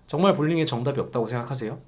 정말 볼링에 정답이 없다고 생각하세요?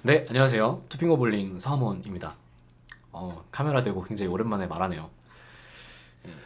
네, 안녕하세요. 투핑거 볼링 서함원입니다. 카메라 대고 굉장히 오랜만에 말하네요.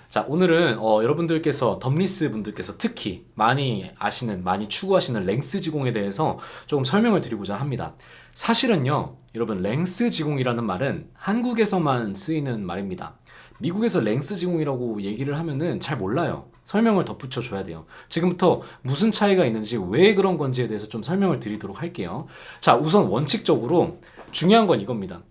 자, 오늘은 여러분들께서 덤리스 분들께서 특히 많이 아시는, 많이 추구하시는 랭스 지공에 대해서 조금 설명을 드리고자 합니다. 사실은요, 여러분 랭스 지공이라는 말은 한국에서만 쓰이는 말입니다. 미국에서 랭스 지공이라고 얘기를 하면은 잘 몰라요. 설명을 덧붙여 줘야 돼요. 지금부터 무슨 차이가 있는지 왜 그런 건지에 대해서 좀 설명을 드리도록 할게요. 자, 우선 원칙적으로 중요한 건 이겁니다.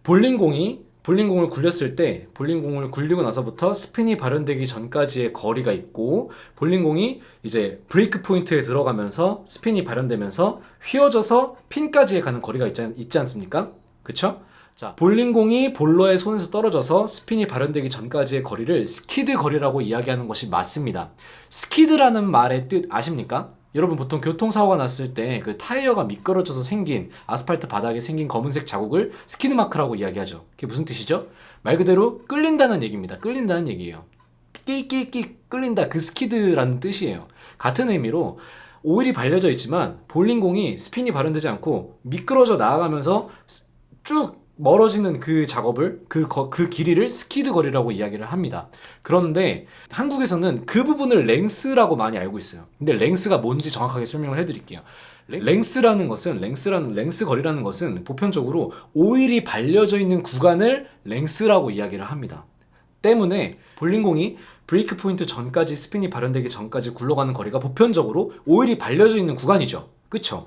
볼링공을 굴렸을 때 볼링공을 굴리고 나서부터 스핀이 발현되기 전까지의 거리가 있고, 볼링공이 이제 브레이크 포인트에 들어가면서 스핀이 발현되면서 휘어져서 핀까지에 가는 거리가 있지 않습니까? 그쵸? 자, 볼링공이 볼러의 손에서 떨어져서 스핀이 발현되기 전까지의 거리를 스키드 거리라고 이야기하는 것이 맞습니다. 스키드라는 말의 뜻 아십니까? 여러분 보통 교통사고가 났을 때 그 타이어가 미끄러져서 생긴 아스팔트 바닥에 생긴 검은색 자국을 스키드 마크라고 이야기하죠. 그게 무슨 뜻이죠? 말 그대로 끌린다는 얘기입니다. 끌린다는 얘기예요. 끼끼끼 끌린다, 그 스키드라는 뜻이에요. 같은 의미로 오일이 발려져 있지만 볼링공이 스핀이 발현되지 않고 미끄러져 나아가면서 쭉 멀어지는 그 작업을 그 길이를 스키드 거리라고 이야기를 합니다. 그런데 한국에서는 그 부분을 랭스라고 많이 알고 있어요. 근데 랭스가 뭔지 정확하게 설명을 해드릴게요. 랭스 거리라는 것은 보편적으로 오일이 발려져 있는 구간을 랭스라고 이야기를 합니다. 때문에 볼링공이 브레이크 포인트 전까지 스핀이 발현되기 전까지 굴러가는 거리가 보편적으로 오일이 발려져 있는 구간이죠. 그쵸?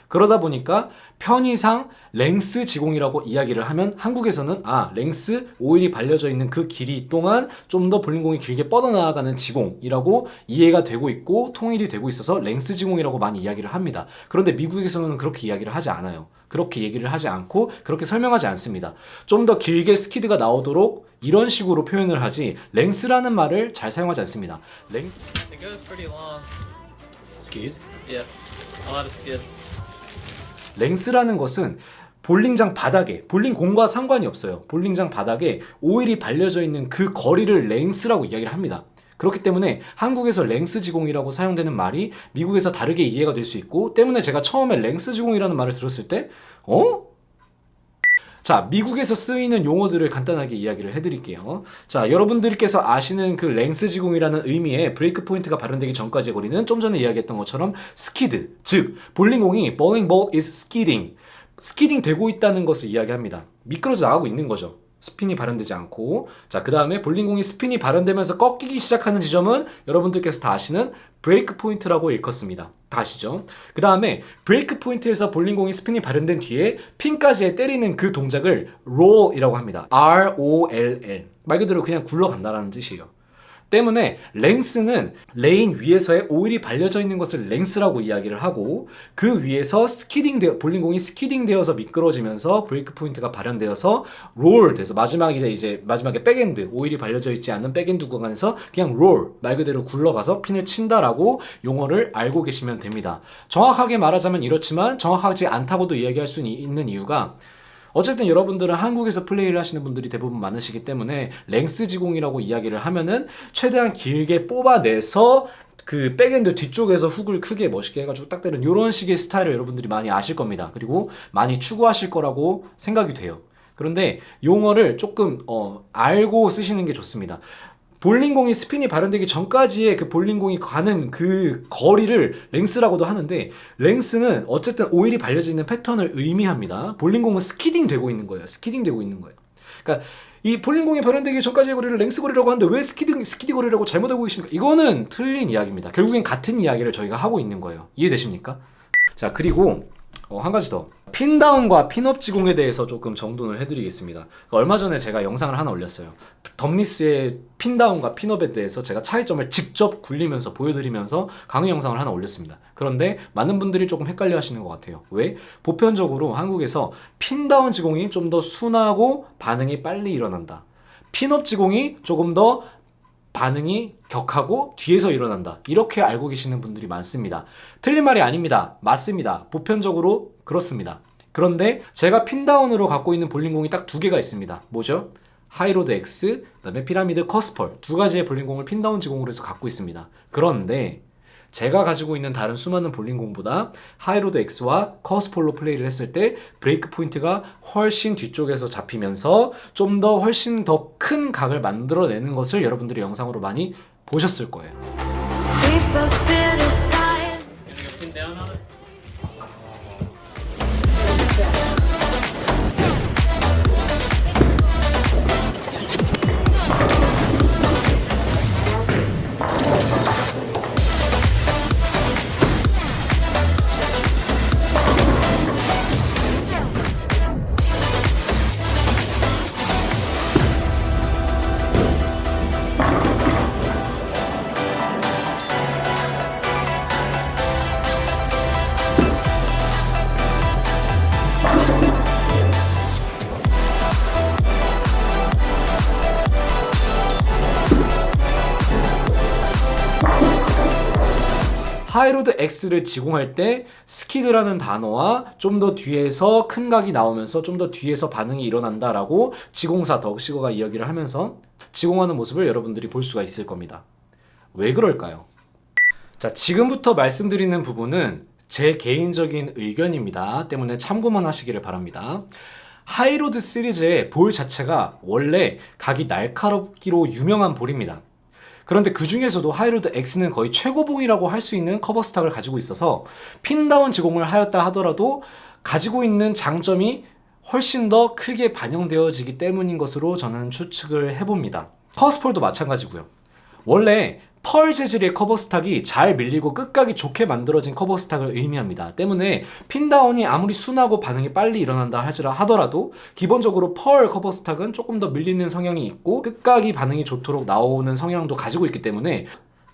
그러다 보니까 편의상 랭스 지공이라고 이야기를 하면 한국에서는 랭스 오일이 발려져 있는 그 길이 동안 좀 더 볼링공이 길게 뻗어나가는 지공이라고 이해가 되고 있고 통일이 되고 있어서 랭스 지공이라고 많이 이야기를 합니다. 그런데 미국에서는 그렇게 이야기를 하지 않아요. 그렇게 얘기를 하지 않고 그렇게 설명하지 않습니다. 좀 더 길게 스키드가 나오도록 이런 식으로 표현을 하지 랭스라는 말을 잘 사용하지 않습니다. 랭스 It goes pretty long. 스키드 Yep. A lot of skid. 랭스라는 것은 볼링장 바닥에, 볼링공과 상관이 없어요. 볼링장 바닥에 오일이 발려져 있는 그 거리를 랭스라고 이야기를 합니다. 그렇기 때문에 한국에서 랭스 지공이라고 사용되는 말이 미국에서 다르게 이해가 될 수 있고, 때문에 제가 처음에 랭스 지공이라는 말을 들었을 때 자, 미국에서 쓰이는 용어들을 간단하게 이야기를 해드릴게요. 자, 여러분들께서 아시는 그 랭스 지공이라는 의미의 브레이크 포인트가 발현되기 전까지의 거리는 좀 전에 이야기했던 것처럼 스키드, 즉 볼링공이 bowling ball is skidding, 스키딩 되고 있다는 것을 이야기합니다. 미끄러져 나가고 있는 거죠. 스핀이 발현되지 않고. 자, 그 다음에 볼링공이 스핀이 발현되면서 꺾이기 시작하는 지점은 여러분들께서 다 아시는 브레이크 포인트라고 일컫습니다. 다 아시죠? 그 다음에 브레이크 포인트에서 볼링공이 스핀이 발현된 뒤에 핀까지 때리는 그 동작을 roll이라고 합니다. R-O-L-L. 말 그대로 그냥 굴러간다라는 뜻이에요. 때문에 랭스는 레인 위에서의 오일이 발려져 있는 것을 랭스라고 이야기를 하고, 그 위에서 볼링공이 스키딩 되어서 미끄러지면서 브레이크 포인트가 발현되어서 롤 돼서 마지막에 백엔드, 오일이 발려져 있지 않는 백엔드 구간에서 그냥 롤, 말 그대로 굴러가서 핀을 친다라고 용어를 알고 계시면 됩니다. 정확하게 말하자면 이렇지만 정확하지 않다고도 이야기할 수 있는 이유가, 어쨌든 여러분들은 한국에서 플레이를 하시는 분들이 대부분 많으시기 때문에 랭스 지공이라고 이야기를 하면은 최대한 길게 뽑아내서 그 백엔드 뒤쪽에서 훅을 크게 멋있게 해가지고 딱 때리는 이런 식의 스타일을 여러분들이 많이 아실 겁니다. 그리고 많이 추구하실 거라고 생각이 돼요. 그런데 용어를 조금 알고 쓰시는 게 좋습니다. 볼링공이 스핀이 발현되기 전까지의 그 볼링공이 가는 그 거리를 랭스라고도 하는데, 랭스는 어쨌든 오일이 발려져 있는 패턴을 의미합니다. 볼링공은 스키딩 되고 있는 거예요. 스키딩 되고 있는 거예요. 그러니까 이 볼링공이 발현되기 전까지의 거리를 랭스 거리라고 하는데 왜 스키디 거리라고 잘못 알고 계십니까? 이거는 틀린 이야기입니다. 결국엔 같은 이야기를 저희가 하고 있는 거예요. 이해되십니까? 자, 그리고 한 가지 더. 핀다운과 핀업 지공에 대해서 조금 정돈을 해드리겠습니다. 얼마 전에 제가 영상을 하나 올렸어요. 덤리스의 핀다운과 핀업에 대해서 제가 차이점을 직접 굴리면서 보여드리면서 강의 영상을 하나 올렸습니다. 그런데 많은 분들이 조금 헷갈려 하시는 것 같아요. 왜? 보편적으로 한국에서 핀다운 지공이 좀 더 순하고 반응이 빨리 일어난다. 핀업 지공이 조금 더 반응이 격하고 뒤에서 일어난다, 이렇게 알고 계시는 분들이 많습니다. 틀린 말이 아닙니다. 맞습니다. 보편적으로 그렇습니다. 그런데 제가 핀다운으로 갖고 있는 볼링공이 딱 두 개가 있습니다. 뭐죠? 하이로드 X, 그다음에 피라미드 커스펄 두 가지의 볼링공을 핀다운 지공으로 해서 갖고 있습니다. 그런데 제가 가지고 있는 다른 수많은 볼링공보다 하이로드 X와 커스폴로 플레이를 했을 때 브레이크 포인트가 훨씬 뒤쪽에서 잡히면서 좀 더 훨씬 더 큰 각을 만들어내는 것을 여러분들이 영상으로 많이 보셨을 거예요. We both fantasize. Gonna go pin down on us? 하이로드 X를 지공할 때 스키드라는 단어와 좀 더 뒤에서 큰 각이 나오면서 좀 더 뒤에서 반응이 일어난다라고 지공사 덕시거가 이야기를 하면서 지공하는 모습을 여러분들이 볼 수가 있을 겁니다. 왜 그럴까요? 자, 지금부터 말씀드리는 부분은 제 개인적인 의견입니다. 때문에 참고만 하시기를 바랍니다. 하이로드 시리즈의 볼 자체가 원래 각이 날카롭기로 유명한 볼입니다. 그런데 그 중에서도 하이로드 X는 거의 최고봉이라고 할 수 있는 커버 스탁을 가지고 있어서 핀다운 지공을 하였다 하더라도 가지고 있는 장점이 훨씬 더 크게 반영되어지기 때문인 것으로 저는 추측을 해봅니다. 커스폴도 마찬가지고요. 원래 펄 재질의 커버 스탁이 잘 밀리고 끝각이 좋게 만들어진 커버 스탁을 의미합니다. 때문에 핀다운이 아무리 순하고 반응이 빨리 일어난다 하더라도 기본적으로 펄 커버 스탁은 조금 더 밀리는 성향이 있고 끝각이 반응이 좋도록 나오는 성향도 가지고 있기 때문에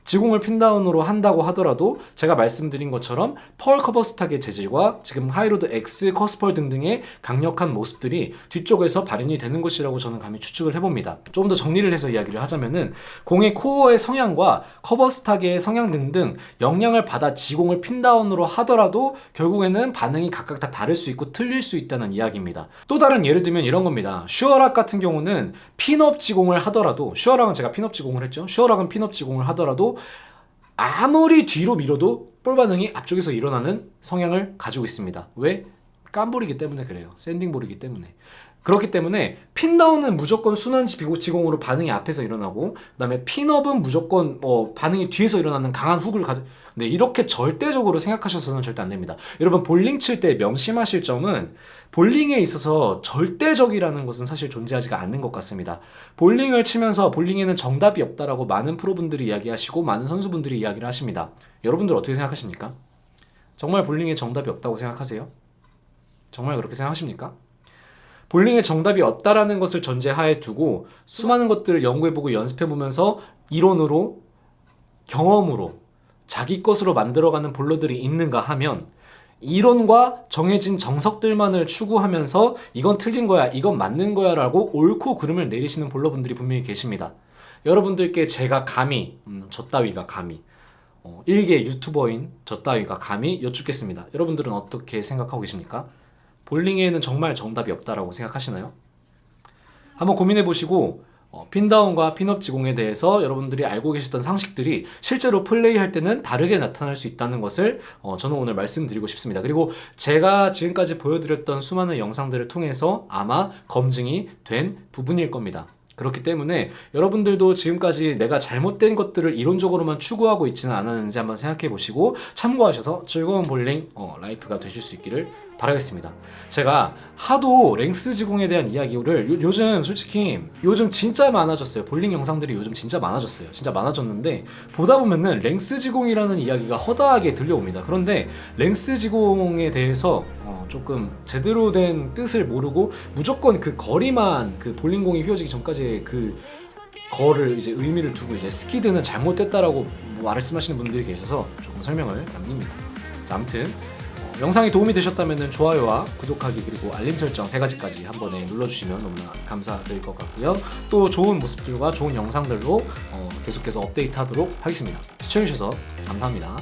지공을 핀다운으로 한다고 하더라도 제가 말씀드린 것처럼 펄 커버 스탁의 재질과 지금 하이로드 X, 커스펄 등등의 강력한 모습들이 뒤쪽에서 발현이 되는 것이라고 저는 감히 추측을 해봅니다. 좀 더 정리를 해서 이야기를 하자면은 공의 코어의 성향과 커버 스탁의 성향 등등 영향을 받아 지공을 핀다운으로 하더라도 결국에는 반응이 각각 다 다를 수 있고 틀릴 수 있다는 이야기입니다. 또 다른 예를 들면 이런 겁니다. 슈어락 같은 경우는 핀업 지공을 하더라도, 슈어락은 제가 핀업 지공을 했죠. 슈어락은 핀업 지공을 하더라도 아무리 뒤로 밀어도 볼 반응이 앞쪽에서 일어나는 성향을 가지고 있습니다. 왜? 깐볼이기 때문에 그래요. 샌딩볼이기 때문에. 그렇기 때문에 핀다운은 무조건 순환 지공으로 반응이 앞에서 일어나고, 그 다음에 핀업은 무조건 반응이 뒤에서 일어나는 강한 훅을 네, 이렇게 절대적으로 생각하셔서는 절대 안 됩니다. 여러분, 볼링 칠 때 명심하실 점은 볼링에 있어서 절대적이라는 것은 사실 존재하지가 않는 것 같습니다. 볼링을 치면서 볼링에는 정답이 없다라고 많은 프로분들이 이야기하시고 많은 선수분들이 이야기를 하십니다. 여러분들 어떻게 생각하십니까? 정말 볼링에 정답이 없다고 생각하세요? 정말 그렇게 생각하십니까? 볼링에 정답이 없다라는 것을 전제하에 두고 수많은 것들을 연구해보고 연습해보면서 이론으로, 경험으로 자기 것으로 만들어가는 볼러들이 있는가 하면 이론과 정해진 정석들만을 추구하면서 이건 틀린 거야, 이건 맞는 거야 라고 옳고 그름을 내리시는 볼러분들이 분명히 계십니다. 여러분들께 제가 감히, 저 따위가 감히, 일개 유튜버인 저 따위가 감히 여쭙겠습니다. 여러분들은 어떻게 생각하고 계십니까? 볼링에는 정말 정답이 없다라고 생각하시나요? 한번 고민해보시고 핀다운과 핀업 지공에 대해서 여러분들이 알고 계셨던 상식들이 실제로 플레이할 때는 다르게 나타날 수 있다는 것을 저는 오늘 말씀드리고 싶습니다. 그리고 제가 지금까지 보여드렸던 수많은 영상들을 통해서 아마 검증이 된 부분일 겁니다. 그렇기 때문에 여러분들도 지금까지 내가 잘못된 것들을 이론적으로만 추구하고 있지는 않았는지 한번 생각해 보시고 참고하셔서 즐거운 볼링 라이프가 되실 수 있기를 바라겠습니다. 제가 하도 랭스 지공에 대한 이야기를 요즘 솔직히 요즘 진짜 많아졌어요. 볼링 영상들이 요즘 진짜 많아졌어요. 진짜 많아졌는데 보다 보면은 랭스 지공이라는 이야기가 허다하게 들려옵니다. 그런데 랭스 지공에 대해서 조금 제대로 된 뜻을 모르고 무조건 그 거리만 그 볼링공이 휘어지기 전까지 그 거를 이제 의미를 두고 이제 스키드는 잘못됐다라고 말씀하시는 분들이 계셔서 조금 설명을 남깁니다. 자, 아무튼 영상이 도움이 되셨다면 좋아요와 구독하기 그리고 알림 설정 3가지까지 한 번에 눌러주시면 너무나 감사드릴 것 같고요. 또 좋은 모습들과 좋은 영상들로 계속해서 업데이트하도록 하겠습니다. 시청해주셔서 감사합니다.